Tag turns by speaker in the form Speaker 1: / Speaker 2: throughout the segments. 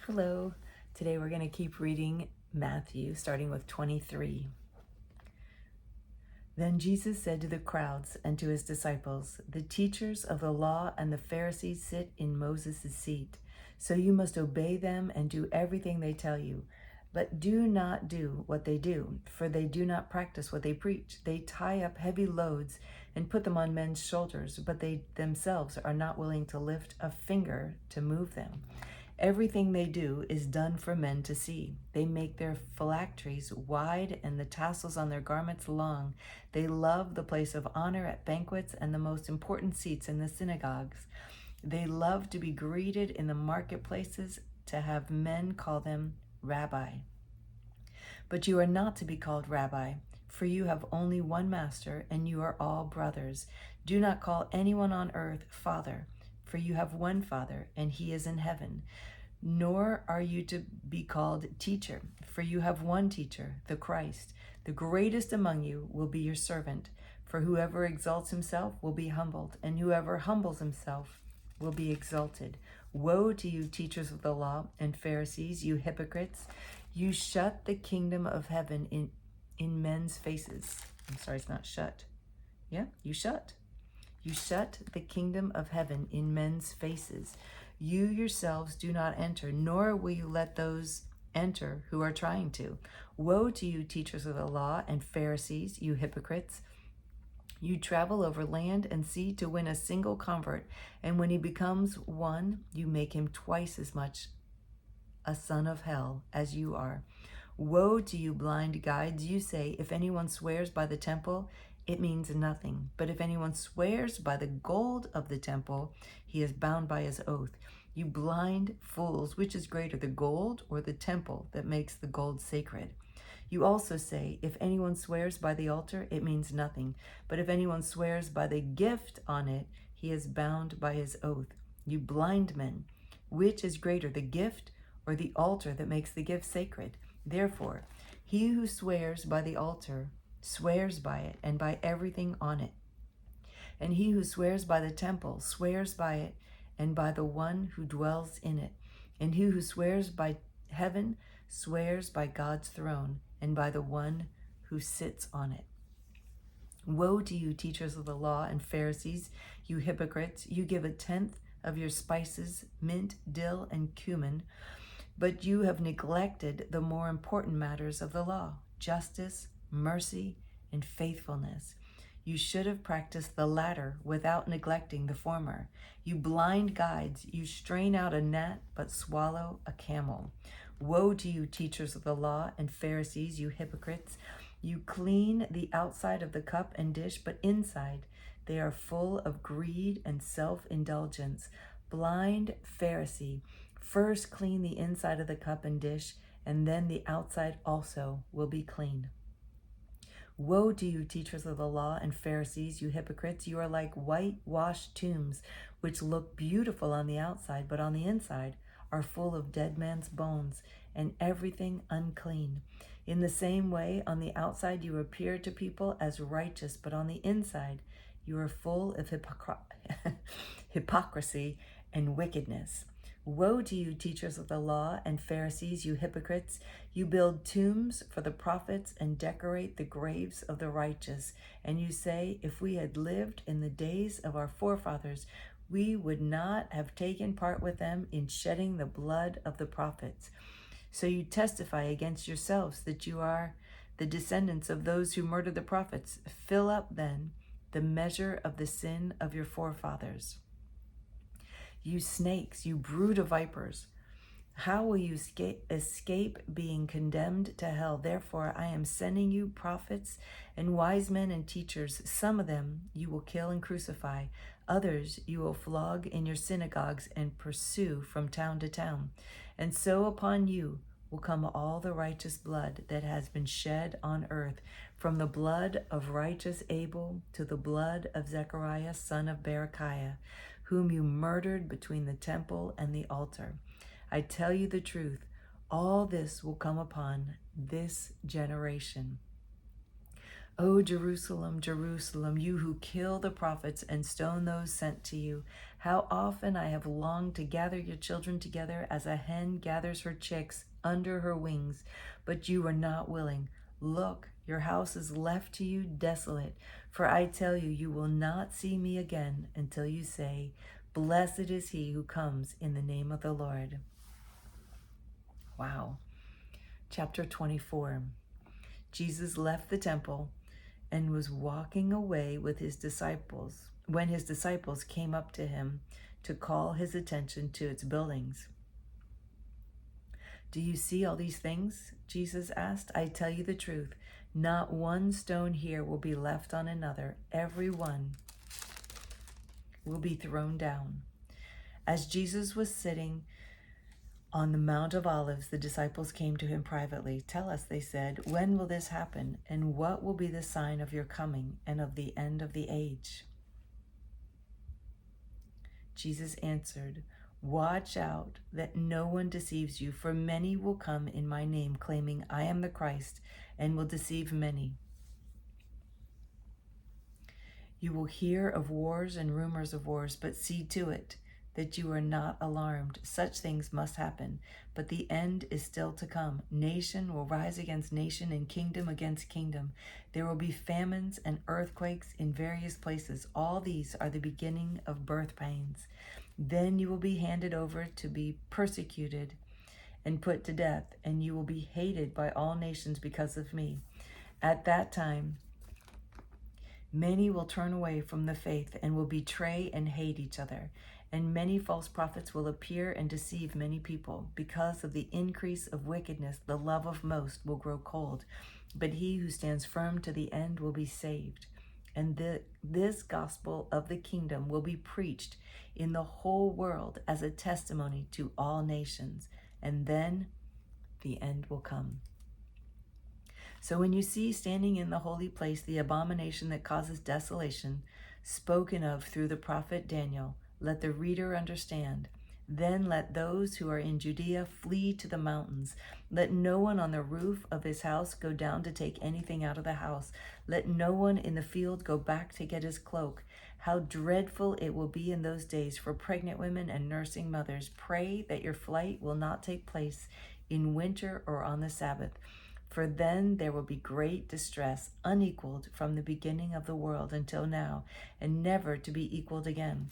Speaker 1: Hello. Today we're going to keep reading Matthew, starting with 23. Then Jesus said to the crowds and to his disciples, "The teachers of the law and the Pharisees sit in Moses' seat. So you must obey them and do everything they tell you. But do not do what they do, for they do not practice what they preach. They tie up heavy loads and put them on men's shoulders, but they themselves are not willing to lift a finger to move them. Everything they do is done for men to see. They make their phylacteries wide and the tassels on their garments long. They love the place of honor at banquets and the most important seats in the synagogues. They love to be greeted in the marketplaces, to have men call them Rabbi. But you are not to be called Rabbi, for you have only one master, and you are all brothers. Do not call anyone on earth Father, for you have one Father, and he is in heaven. Nor are you to be called teacher, for you have one teacher, the Christ. The greatest among you will be your servant. For whoever exalts himself will be humbled, and whoever humbles himself will be exalted. Woe to you, teachers of the law and Pharisees, you hypocrites! You shut the kingdom of heaven in men's faces. I'm sorry, it's not shut. Yeah, you shut. You shut the kingdom of heaven in men's faces. You yourselves do not enter, nor will you let those enter who are trying to. Woe to you, teachers of the law and Pharisees, you hypocrites! You travel over land and sea to win a single convert, and when he becomes one, you make him twice as much a son of hell as you are. Woe to you, blind guides! You say, if anyone swears by the temple, it means nothing. But if anyone swears by the gold of the temple, he is bound by his oath. You blind fools, which is greater, the gold or the temple that makes the gold sacred? You also say, if anyone swears by the altar, it means nothing. But if anyone swears by the gift on it, he is bound by his oath. You blind men, which is greater, the gift or the altar that makes the gift sacred? Therefore, he who swears by the altar swears by it and by everything on it. And he who swears by the temple swears by it and by the one who dwells in it. And he who swears by heaven swears by God's throne and by the one who sits on it. Woe to you, teachers of the law and Pharisees, you hypocrites! You give a tenth of your spices, mint, dill, and cumin, but you have neglected the more important matters of the law: justice, mercy, and faithfulness. You should have practiced the latter without neglecting the former. You blind guides, you strain out a gnat but swallow a camel. Woe to you, teachers of the law and Pharisees, you hypocrites! You clean the outside of the cup and dish, but inside they are full of greed and self-indulgence. Blind Pharisee! First clean the inside of the cup and dish, and then the outside also will be clean. Woe to you, teachers of the law and Pharisees, you hypocrites! You are like whitewashed tombs, which look beautiful on the outside, but on the inside are full of dead man's bones and everything unclean. In the same way, on the outside you appear to people as righteous, but on the inside you are full of hypocrisy and wickedness. Woe to you, teachers of the law and Pharisees, you hypocrites! You build tombs for the prophets and decorate the graves of the righteous. And you say, if we had lived in the days of our forefathers, we would not have taken part with them in shedding the blood of the prophets. So you testify against yourselves that you are the descendants of those who murdered the prophets. Fill up, then, the measure of the sin of your forefathers. You snakes, you brood of vipers, how will you escape being condemned to hell? Therefore, I am sending you prophets and wise men and teachers. Some of them you will kill and crucify. Others you will flog in your synagogues and pursue from town to town. And so upon you will come all the righteous blood that has been shed on earth, from the blood of righteous Abel to the blood of Zechariah, son of Berechiah, whom you murdered between the temple and the altar. I tell you the truth, all this will come upon this generation. O Jerusalem, Jerusalem, you who kill the prophets and stone those sent to you, how often I have longed to gather your children together as a hen gathers her chicks under her wings, but you were not willing. Look, your house is left to you desolate, for I tell you, you will not see me again until you say, Blessed is he who comes in the name of the Lord. Wow. Chapter 24. Jesus left the temple and was walking away with his disciples when his disciples came up to him to call his attention to its buildings. Do you see all these things? Jesus asked. I tell you the truth. Not one stone here will be left on another. Every one will be thrown down. As Jesus was sitting on the Mount of Olives, the disciples came to him privately. Tell us, they said, when will this happen? And what will be the sign of your coming and of the end of the age? Jesus answered, Watch out that no one deceives you, for many will come in my name, claiming I am the Christ, and will deceive many. You will hear of wars and rumors of wars, but see to it that you are not alarmed. Such things must happen, but the end is still to come. Nation will rise against nation and kingdom against kingdom. There will be famines and earthquakes in various places. All these are the beginning of birth pains. Then you will be handed over to be persecuted and put to death, and you will be hated by all nations because of me. At that time, many will turn away from the faith and will betray and hate each other. And many false prophets will appear and deceive many people. Because of the increase of wickedness, the love of most will grow cold. But he who stands firm to the end will be saved. And this gospel of the kingdom will be preached in the whole world as a testimony to all nations. And then the end will come. So when you see standing in the holy place the abomination that causes desolation, spoken of through the prophet Daniel, let the reader understand. Then let those who are in Judea flee to the mountains. Let no one on the roof of his house go down to take anything out of the house. Let no one in the field go back to get his cloak. How dreadful it will be in those days for pregnant women and nursing mothers. Pray that your flight will not take place in winter or on the Sabbath. For then there will be great distress, unequaled from the beginning of the world until now, and never to be equaled again.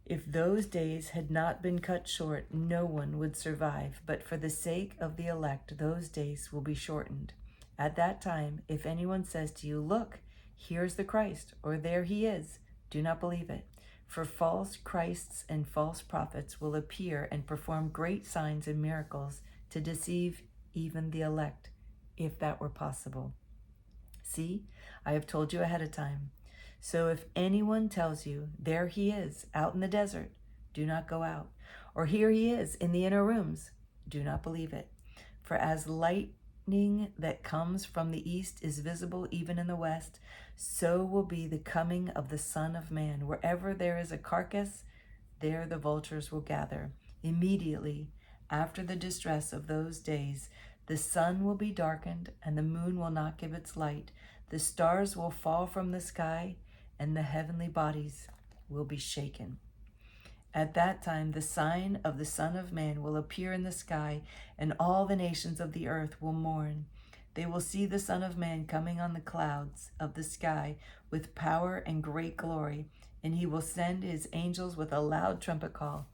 Speaker 1: If those days had not been cut short, no one would survive, but for the sake of the elect, those days will be shortened. At that time, if anyone says to you, Look, here's the Christ, or there he is, do not believe it. For false Christs and false prophets will appear and perform great signs and miracles to deceive even the elect, if that were possible. See, I have told you ahead of time. So if anyone tells you, there he is, out in the desert, do not go out. Or here he is in the inner rooms, do not believe it. For as lightning that comes from the east is visible even in the west, so will be the coming of the Son of Man. Wherever there is a carcass, there the vultures will gather. Immediately after the distress of those days, the sun will be darkened, and the moon will not give its light. The stars will fall from the sky, and the heavenly bodies will be shaken. At that time, the sign of the Son of Man will appear in the sky, and all the nations of the earth will mourn. They will see the Son of Man coming on the clouds of the sky with power and great glory, and he will send his angels with a loud trumpet call.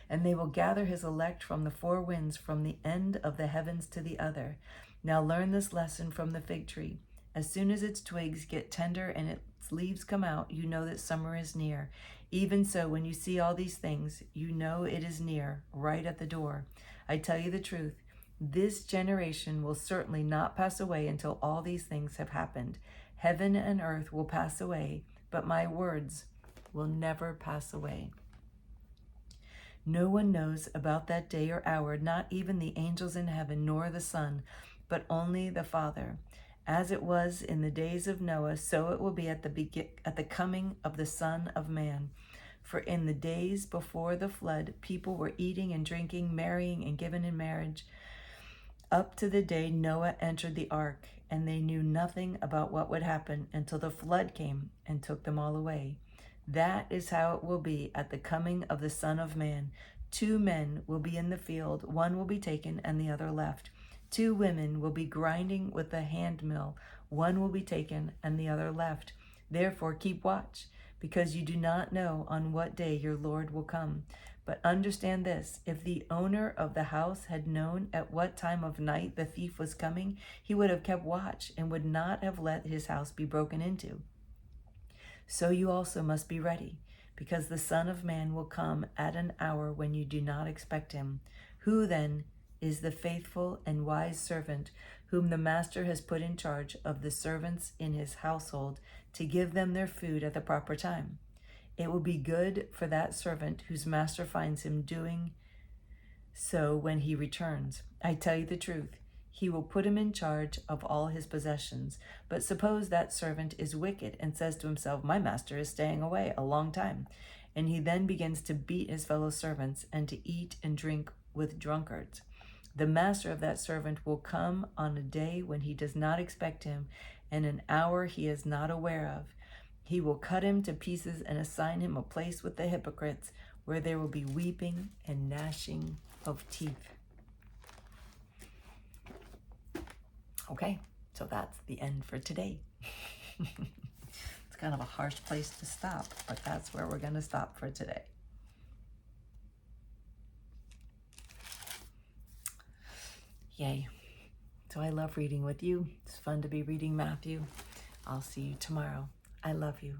Speaker 1: And they will gather his elect from the four winds, from the end of the heavens to the other. Now learn this lesson from the fig tree. As soon as its twigs get tender and its leaves come out, you know that summer is near. Even so, when you see all these things, you know it is near, right at the door. I tell you the truth, this generation will certainly not pass away until all these things have happened. Heaven and earth will pass away, but my words will never pass away. No one knows about that day or hour, not even the angels in heaven, nor the Son, but only the Father. As it was in the days of Noah, so it will be at the coming of the Son of Man. For in the days before the flood, people were eating and drinking, marrying and given in marriage up to the day Noah entered the ark, and they knew nothing about what would happen until the flood came and took them all away. That is how it will be at the coming of the Son of Man. 2 men will be in the field, one will be taken and the other left. 2 women will be grinding with a hand mill, one will be taken and the other left. Therefore keep watch, because you do not know on what day your Lord will come. But understand this, if the owner of the house had known at what time of night the thief was coming, he would have kept watch and would not have let his house be broken into. So you also must be ready, because the Son of Man will come at an hour when you do not expect him. Who then is the faithful and wise servant whom the master has put in charge of the servants in his household to give them their food at the proper time? It will be good for that servant whose master finds him doing so when he returns. I tell you the truth, he will put him in charge of all his possessions. But suppose that servant is wicked and says to himself, my master is staying away a long time. And he then begins to beat his fellow servants and to eat and drink with drunkards. The master of that servant will come on a day when he does not expect him, and an hour he is not aware of. He will cut him to pieces and assign him a place with the hypocrites, where there will be weeping and gnashing of teeth. Okay, so that's the end for today. It's kind of a harsh place to stop, but that's where we're going to stop for today. Yay. So I love reading with you. It's fun to be reading Matthew. I'll see you tomorrow. I love you.